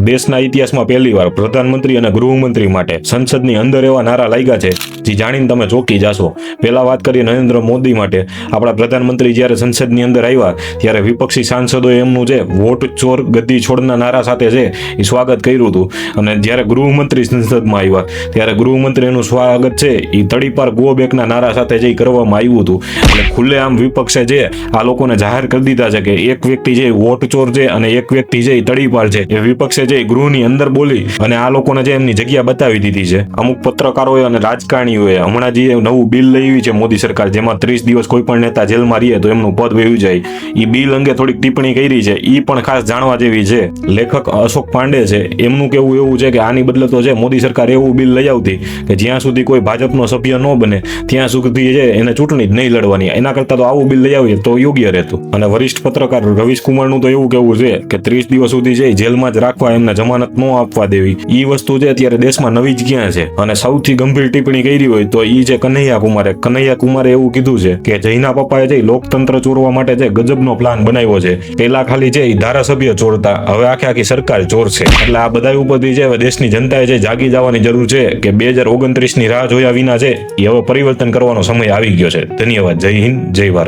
દેશના ઇતિહાસમાં પહેલીવાર પ્રધાનમંત્રી અને ગૃહમંત્રી માટે સંસદની અંદર એવા નારા લાગ્યા છે જે જાણીને તમે ચોંકી જાશો. પહેલા વાત કરીએ નરેન્દ્ર મોદી માટે. આપણા પ્રધાનમંત્રી જ્યારે સંસદની અંદર આવ્યા ત્યારે વિપક્ષી સાંસદોએ એમનું જે વોટ ચોર ગદ્દી છોડના નારા સાથે છે એ સ્વાગત કર્યું હતું. અને જ્યારે ગૃહમંત્રી સંસદમાં આવ્યા ત્યારે ગૃહમંત્રીનું સ્વાગત છે એ તડીપાર ગો બેકના નારા સાથે જે કરવામાં આવ્યું હતું. એટલે ખુલ્લેઆમ વિપક્ષે જે આ લોકોને જાહેર કરી દીધા છે કે એક વ્યક્તિ જે વોટ ચોર છે અને એક વ્યક્તિ જે તડીપાર છે, એ વિપક્ષે જે ગૃહની અંદર બોલી અને આ લોકોને જે એમની જગ્યા બતાવી દીધી છે. અમુક પત્રકારોએ અને રાજકારણીઓએ હમણાં જે નવું બિલ લઈ આવી છે મોદી સરકાર, જેમાં 30 દિવસ કોઈ પણ નેતા જેલમાં રહે તો એમનું પદ વહી જાય, એ બિલ અંગે થોડીક ટિપ્પણી કરી છે. એ પણ ખાસ જાણવા જેવી છે. લેખક અશોક પાંડે છે, એમનું કેવું એવું છે કે આની બદલે તો છે મોદી સરકાર એવું બિલ લઈ આવતી કે જ્યાં સુધી કોઈ ભાજપનો સભ્ય ન બને ત્યાં સુધી છે એને ચૂંટણી જ નહીં લડવાની. એના કરતા તો આવું બિલ લઈ આવીએ તો યોગ્ય રહેતું. અને વરિષ્ઠ પત્રકાર રવીશ કુમારનું તો એવું કેવું છે કે 30 દિવસ સુધી છે જેલમાં જ રાખવા, એમને જમાનત ન આપવા દેવી. એ વસ્તુ છે અત્યારે દેશમાં નવી જ ક્યાં છે. અને સૌથી ગંભીર ટિપ્પણી કરી હોય તો એ છે કન્હૈયા કુમારે એવું કીધું છે કે જયના પપ્પાએ જે લોકતંત્ર ચોરવા માટે જે ગજબનો પ્લાન બનાવ્યો છે. પેલા ખાલી છે ધારાસભ્ય ચોરતા, હવે આખી સરકાર ચોરશે. એટલે આ બધા ઉપરથી છે હવે દેશની જનતાએ જે જાગી જવાની જરૂર છે કે 2029 ની રાહ જોયા વિના છે એ હવે પરિવર્તન કરવાનો સમય આવી ગયો છે. ધન્યવાદ. જય હિન્દ, જય ભારત.